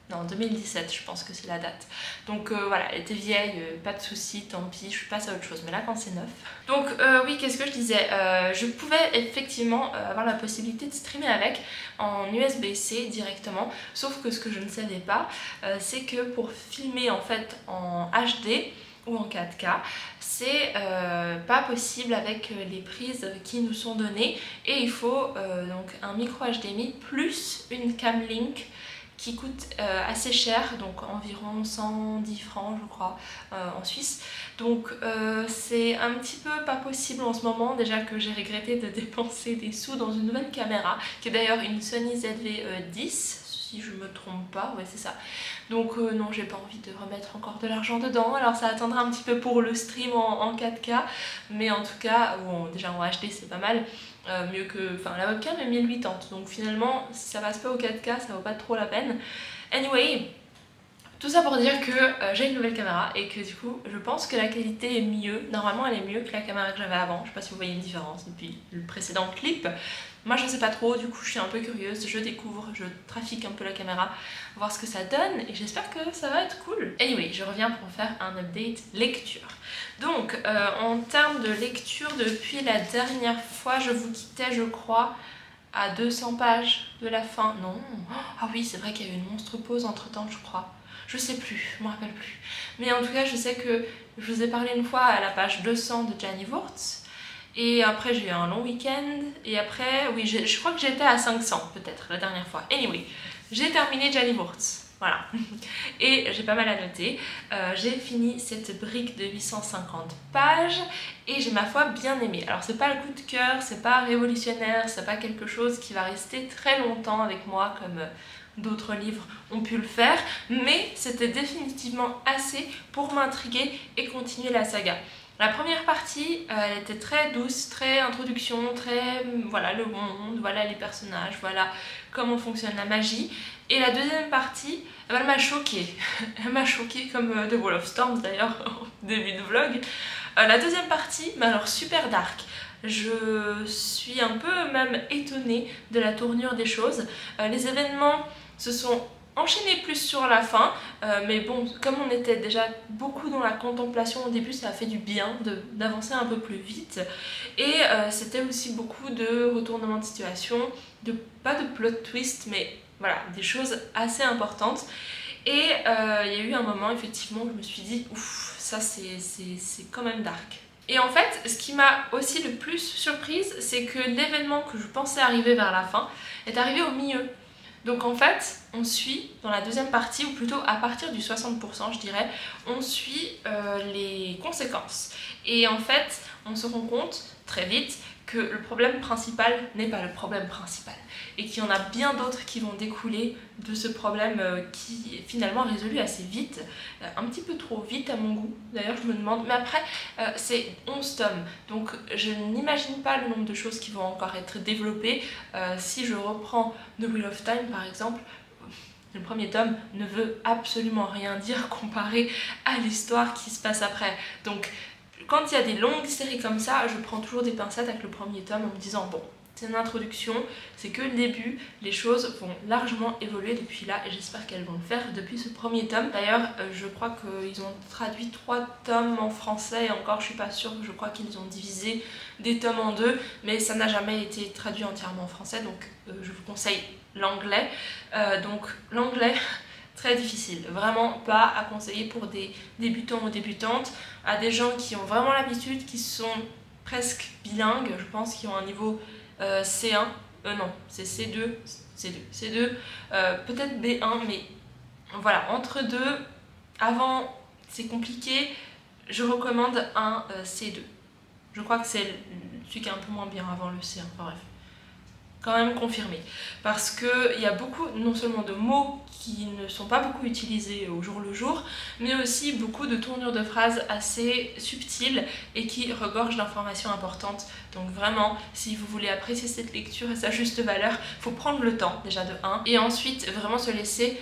Non, 2017 je pense que c'est la date. Donc voilà, elle était vieille, pas de soucis, tant pis, je passe à autre chose. Mais là quand c'est neuf... Donc oui, qu'est-ce que je disais, je pouvais effectivement avoir la possibilité de streamer avec en USB-C directement. Sauf que ce que je ne savais pas, c'est que pour filmer en fait en HD ou en 4K, c'est pas possible avec les prises qui nous sont données. Et il faut donc un micro HDMI plus une cam link qui coûte assez cher, donc environ 110 francs je crois en Suisse. Donc c'est un petit peu pas possible en ce moment, déjà que j'ai regretté de dépenser des sous dans une nouvelle caméra, qui est d'ailleurs une Sony ZV-10, si je me trompe pas, ouais c'est ça. Donc non, j'ai pas envie de remettre encore de l'argent dedans, alors ça attendra un petit peu pour le stream en 4K, mais en tout cas, bon, déjà en HD c'est pas mal. Mieux que... Enfin la webcam est 1080, donc finalement si ça passe pas au 4K ça vaut pas trop la peine. Anyway, tout ça pour dire que j'ai une nouvelle caméra et que du coup je pense que la qualité est mieux. Normalement elle est mieux que la caméra que j'avais avant, je sais pas si vous voyez une différence depuis le précédent clip. Moi je sais pas trop, du coup je suis un peu curieuse, je découvre, je trafique un peu la caméra, voir ce que ça donne et j'espère que ça va être cool. Anyway, je reviens pour faire un update lecture. Donc en termes de lecture, depuis la dernière fois je vous quittais je crois à 200 pages de la fin. Non, ah oui c'est vrai qu'il y a eu une monstre pause entre temps je crois. Je sais plus, je me rappelle plus. Mais en tout cas je sais que je vous ai parlé une fois à la page 200 de Gianni Wurtz. Et après j'ai eu un long week-end. Et après, oui je crois que j'étais à 500 peut-être la dernière fois. Anyway, j'ai terminé Gianni Wurtz. Voilà. Et j'ai pas mal à noter. J'ai fini cette brique de 850 pages et j'ai ma foi bien aimé. Alors c'est pas le coup de cœur, c'est pas révolutionnaire, c'est pas quelque chose qui va rester très longtemps avec moi comme d'autres livres ont pu le faire, mais c'était définitivement assez pour m'intriguer et continuer la saga. La première partie, elle était très douce, très introduction, très voilà le monde, voilà les personnages, voilà comment fonctionne la magie. Et la deuxième partie, elle m'a choquée. Elle m'a choquée comme The Wall of Storms d'ailleurs au début de vlog. La deuxième partie, mais alors super dark. Je suis un peu même étonnée de la tournure des choses. Les événements se sont enchaînés plus sur la fin, mais bon, comme on était déjà beaucoup dans la contemplation au début, ça a fait du bien d'avancer un peu plus vite. Et c'était aussi beaucoup de retournements de situation, pas de plot twist, mais voilà, des choses assez importantes. Et il y a eu un moment effectivement où je me suis dit, ouf, ça c'est quand même dark. Et en fait, ce qui m'a aussi le plus surprise, c'est que l'événement que je pensais arriver vers la fin est arrivé au milieu. Donc en fait, on suit dans la deuxième partie, ou plutôt à partir du 60% je dirais, on suit les conséquences. Et en fait, on se rend compte très vite que le problème principal n'est pas le problème principal. Et qu'il y en a bien d'autres qui vont découler de ce problème qui est finalement résolu assez vite. Un petit peu trop vite à mon goût, d'ailleurs je me demande. Mais après, c'est 11 tomes, donc je n'imagine pas le nombre de choses qui vont encore être développées. Si je reprends The Wheel of Time par exemple, le premier tome ne veut absolument rien dire comparé à l'histoire qui se passe après. Donc quand il y a des longues séries comme ça, je prends toujours des pincettes avec le premier tome en me disant bon, c'est une introduction, c'est que le début, les choses vont largement évoluer depuis là et j'espère qu'elles vont le faire depuis ce premier tome. D'ailleurs, je crois qu'ils ont traduit 3 tomes en français et encore je suis pas sûre, je crois qu'ils ont divisé des tomes en 2, mais ça n'a jamais été traduit entièrement en français, donc je vous conseille l'anglais. Donc l'anglais... très difficile, vraiment pas à conseiller pour des débutants ou débutantes, à des gens qui ont vraiment l'habitude, qui sont presque bilingues, je pense, qui ont un niveau C1, non, c'est C2, peut-être B1, mais voilà, entre deux, avant c'est compliqué, je recommande un C2. Je crois que c'est celui qui est un peu moins bien avant le C1, enfin bref. Quand même confirmé, parce qu'il y a beaucoup non seulement de mots qui ne sont pas beaucoup utilisés au jour le jour, mais aussi beaucoup de tournures de phrases assez subtiles et qui regorgent d'informations importantes. Donc vraiment, si vous voulez apprécier cette lecture à sa juste valeur, il faut prendre le temps déjà de 1, et ensuite vraiment se laisser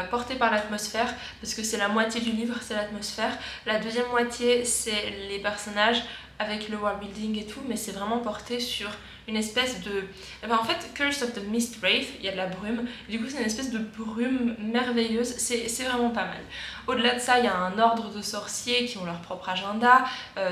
porter par l'atmosphère, parce que c'est la moitié du livre, c'est l'atmosphère. La deuxième moitié, c'est les personnages avec le world building et tout, mais c'est vraiment porté sur une espèce de... en fait, Curse of the Mist Wraith, il y a de la brume, du coup c'est une espèce de brume merveilleuse, c'est vraiment pas mal. Au-delà de ça, il y a un ordre de sorciers qui ont leur propre agenda,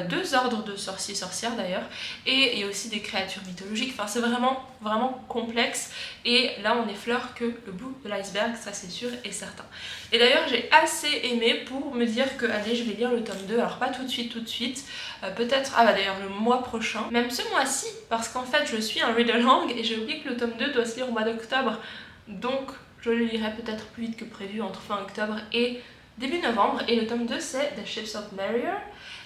2 ordres de sorciers-sorcières d'ailleurs, et il y a aussi des créatures mythologiques, enfin c'est vraiment, vraiment complexe, et là on effleure que le bout de l'iceberg, ça c'est sûr et certain. Et d'ailleurs j'ai assez aimé pour me dire que, allez, je vais lire le tome 2, alors pas tout de suite, peut-être, ah bah d'ailleurs le mois prochain, même ce mois-ci, parce qu'en fait je suis un read-along et j'ai oublié que le tome 2 doit se lire au mois d'octobre, donc je le lirai peut-être plus vite que prévu entre fin octobre et début novembre. Et le tome 2 c'est The Ships of Merrier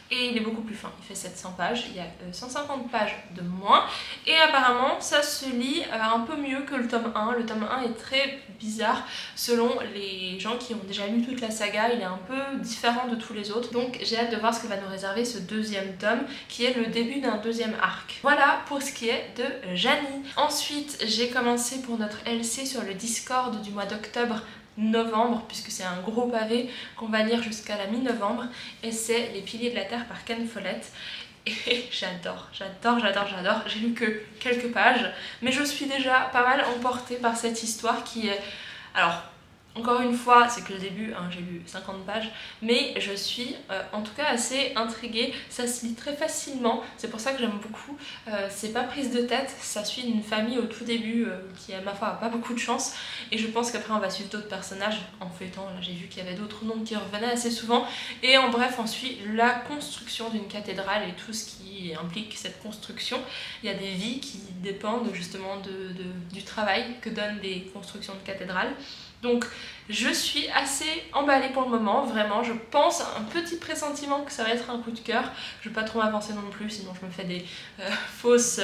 et il est beaucoup plus fin, il fait 700 pages, il y a 150 pages de moins et apparemment ça se lit un peu mieux que le tome 1. Le tome 1 est très bizarre selon les gens qui ont déjà lu toute la saga, il est un peu différent de tous les autres, donc j'ai hâte de voir ce que va nous réserver ce deuxième tome qui est le début d'un deuxième arc. Voilà pour ce qui est de Janie. Ensuite j'ai commencé pour notre LC sur le Discord du mois d'octobre novembre, puisque c'est un gros pavé qu'on va lire jusqu'à la mi-novembre, et c'est Les Piliers de la Terre par Ken Follett. Et j'adore, j'ai lu que quelques pages, mais je suis déjà pas mal emportée par cette histoire qui est... Alors, encore une fois, c'est que le début, hein, j'ai lu 50 pages, mais je suis en tout cas assez intriguée, ça se lit très facilement, c'est pour ça que j'aime beaucoup, c'est pas prise de tête, ça suit une famille au tout début qui à ma foi a pas beaucoup de chance, et je pense qu'après on va suivre d'autres personnages en feuilletant, là j'ai vu qu'il y avait d'autres noms qui revenaient assez souvent, et en bref on suit la construction d'une cathédrale et tout ce qui implique cette construction. Il y a des vies qui dépendent justement du travail que donnent les constructions de cathédrales. Donc je suis assez emballée pour le moment, vraiment. Je pense, un petit pressentiment que ça va être un coup de cœur. Je ne vais pas trop m'avancer non plus, sinon je me fais des fausses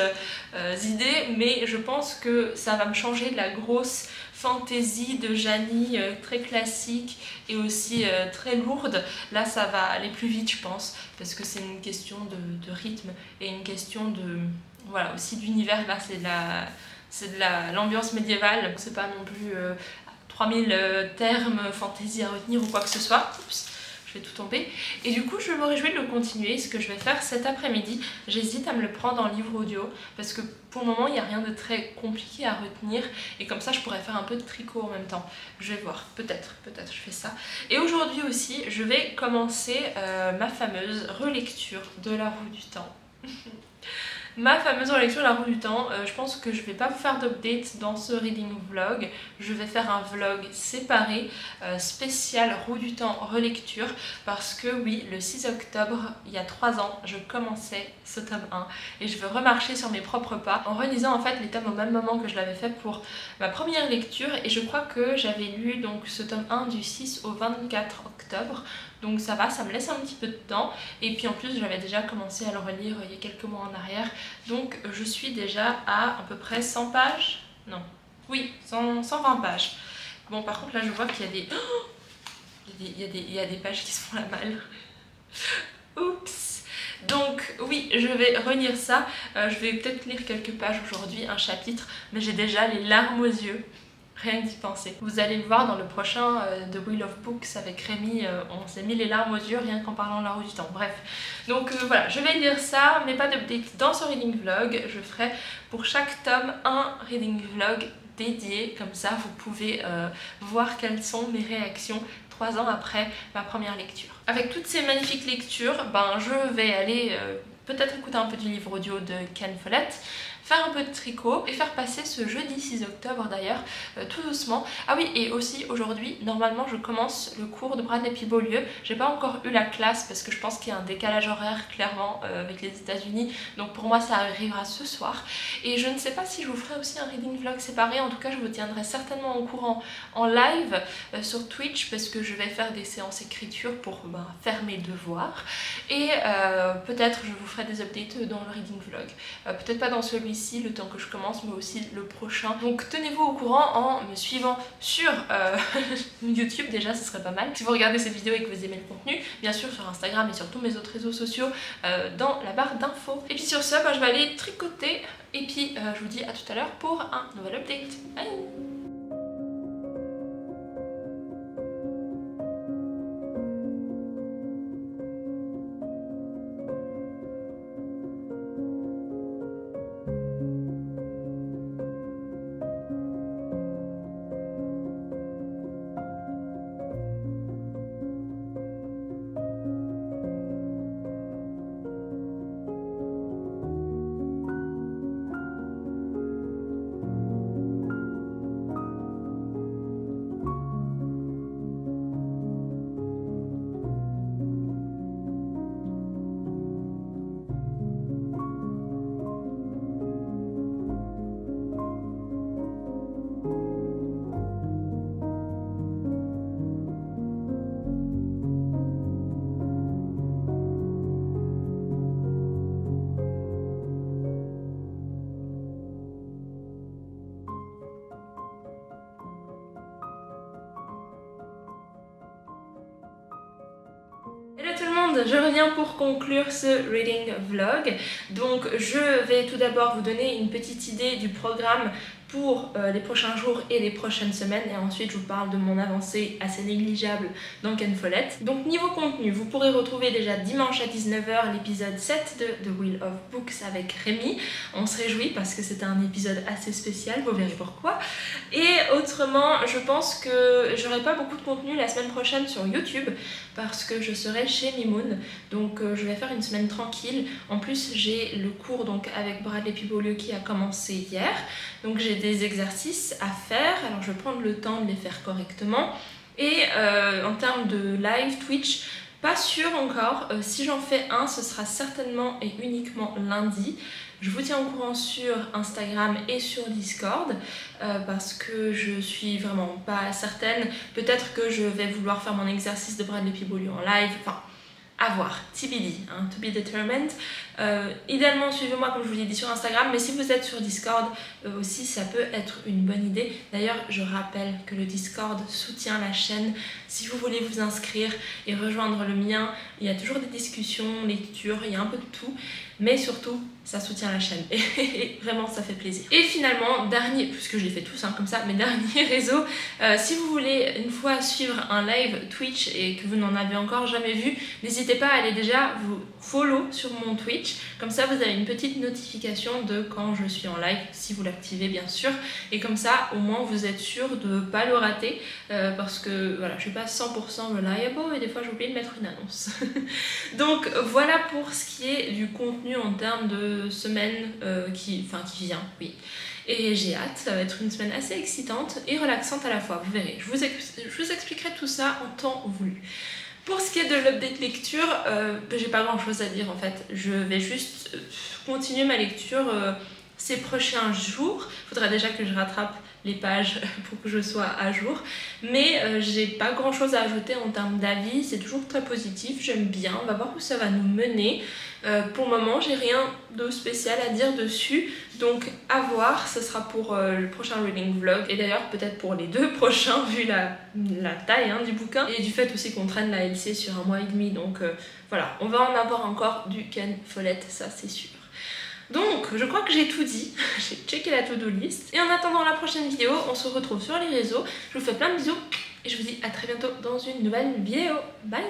idées. Mais je pense que ça va me changer de la grosse fantasy de Janie très classique et aussi très lourde. Là ça va aller plus vite je pense, parce que c'est une question de rythme et une question de... Voilà, aussi d'univers. Là c'est de l'ambiance médiévale, donc c'est pas non plus 3000 termes fantasy à retenir ou quoi que ce soit. Oups, je vais tout tomber. Et du coup je me réjouis de le continuer. Ce que je vais faire cet après-midi, j'hésite à me le prendre en livre audio parce que pour le moment il n'y a rien de très compliqué à retenir et comme ça je pourrais faire un peu de tricot en même temps. Je vais voir, peut-être je fais ça. Et aujourd'hui aussi je vais commencer ma fameuse relecture de La Roue du Temps. Ma fameuse relecture de La Roue du Temps. Je pense que je vais pas vous faire d'update dans ce reading vlog. Je vais faire un vlog séparé, spécial Roue du Temps relecture, parce que oui, le 6 octobre, il y a 3 ans, je commençais ce tome 1 et je veux remarcher sur mes propres pas en relisant en fait les tomes au même moment que je l'avais fait pour ma première lecture. Et je crois que j'avais lu donc ce tome 1 du 6 au 24 octobre. Donc ça va, ça me laisse un petit peu de temps. Et puis en plus j'avais déjà commencé à le relire il y a quelques mois en arrière. Donc je suis déjà à peu près 100 pages. Non, oui, 120 pages. Bon par contre là je vois qu'il y a des... Oh, il y a des pages qui se font la malle. Oups. Donc oui, je vais relire ça. Je vais peut-être lire quelques pages aujourd'hui, un chapitre. Mais j'ai déjà les larmes aux yeux. Rien que d'y penser. Vous allez le voir dans le prochain The Wheel of Books avec Rémi, on s'est mis les larmes aux yeux rien qu'en parlant de La Roue du Temps. Bref, donc voilà, je vais lire ça, mais pas d'update dans ce reading vlog. Je ferai pour chaque tome un reading vlog dédié, comme ça vous pouvez voir quelles sont mes réactions 3 ans après ma première lecture. Avec toutes ces magnifiques lectures, ben, je vais aller peut-être écouter un peu du livre audio de Ken Follett, faire un peu de tricot et faire passer ce jeudi 6 octobre d'ailleurs tout doucement. Ah oui, et aussi aujourd'hui normalement je commence le cours de Bradley P. Beaulieu. J'ai pas encore eu la classe parce que je pense qu'il y a un décalage horaire clairement avec les États-Unis, donc pour moi ça arrivera ce soir. Et je ne sais pas si je vous ferai aussi un reading vlog séparé, en tout cas je vous tiendrai certainement au courant en live sur Twitch parce que je vais faire des séances écriture pour faire mes devoirs. Et peut-être je vous ferai des updates dans le reading vlog, peut-être pas dans celui ici le temps que je commence, mais aussi le prochain. Donc tenez-vous au courant en me suivant sur YouTube, déjà ce serait pas mal. Si vous regardez cette vidéo et que vous aimez le contenu, bien sûr sur Instagram et sur tous mes autres réseaux sociaux dans la barre d'infos. Et puis sur ce, je vais aller tricoter et puis je vous dis à tout à l'heure pour un nouvel update. Bye. Je reviens pour conclure ce reading vlog. Donc je vais tout d'abord vous donner une petite idée du programme pour les prochains jours et les prochaines semaines, et ensuite je vous parle de mon avancée assez négligeable dans Ken Follett. Donc niveau contenu, vous pourrez retrouver déjà dimanche à 19 h l'épisode 7 de The Wheel of Books avec Rémi. On se réjouit parce que c'était un épisode assez spécial, vous verrez pourquoi. Et autrement, je pense que j'aurai pas beaucoup de contenu la semaine prochaine sur YouTube parce que je serai chez Mimoun, donc je vais faire une semaine tranquille. En plus j'ai le cours donc avec Bradley P. Beaulieu qui a commencé hier, donc j'ai des exercices à faire, alors je vais prendre le temps de les faire correctement. Et en termes de live Twitch, Pas sûr encore, si j'en fais un, ce sera certainement et uniquement lundi. Je vous tiens au courant sur Instagram et sur Discord parce que je suis vraiment pas certaine. Peut-être que je vais vouloir faire mon exercice de Bradley Piboli en live, enfin à voir, TBD, hein, to be determined. Idéalement suivez-moi comme je vous l'ai dit sur Instagram, mais si vous êtes sur Discord aussi ça peut être une bonne idée. D'ailleurs je rappelle que le Discord soutient la chaîne. Si vous voulez vous inscrire et rejoindre le mien, il y a toujours des discussions, lectures, il y a un peu de tout. Mais surtout, ça soutient la chaîne et vraiment ça fait plaisir. Et finalement, dernier, puisque je les fais tous hein, comme ça, mes derniers réseaux, si vous voulez une fois suivre un live Twitch et que vous n'en avez encore jamais vu, n'hésitez pas à aller déjà vous follow sur mon Twitch. Comme ça, vous avez une petite notification de quand je suis en live, si vous l'activez bien sûr. Et comme ça, au moins, vous êtes sûr de ne pas le rater parce que voilà, je suis pas 100% reliable et des fois, j'oublie de mettre une annonce. Donc voilà pour ce qui est du contenu en termes de semaine qui vient, oui. Et j'ai hâte, ça va être une semaine assez excitante et relaxante à la fois, vous verrez. Je vous expliquerai tout ça en temps voulu. Pour ce qui est de l'update lecture, j'ai pas grand chose à dire en fait. Je vais juste continuer ma lecture ces prochains jours. Il faudra déjà que je rattrape les pages pour que je sois à jour. Mais j'ai pas grand chose à ajouter en termes d'avis. C'est toujours très positif, j'aime bien. On va voir où ça va nous mener. Pour le moment, j'ai rien de spécial à dire dessus. Donc à voir, ce sera pour le prochain reading vlog. Et d'ailleurs peut-être pour les 2 prochains vu la taille hein, du bouquin. Et du fait aussi qu'on traîne la LC sur 1 mois et demi. Donc voilà, on va en avoir encore du Ken Follett, ça c'est sûr. Donc je crois que j'ai tout dit, j'ai checké la to-do list. Et en attendant la prochaine vidéo, on se retrouve sur les réseaux. Je vous fais plein de bisous et je vous dis à très bientôt dans une nouvelle vidéo. Bye!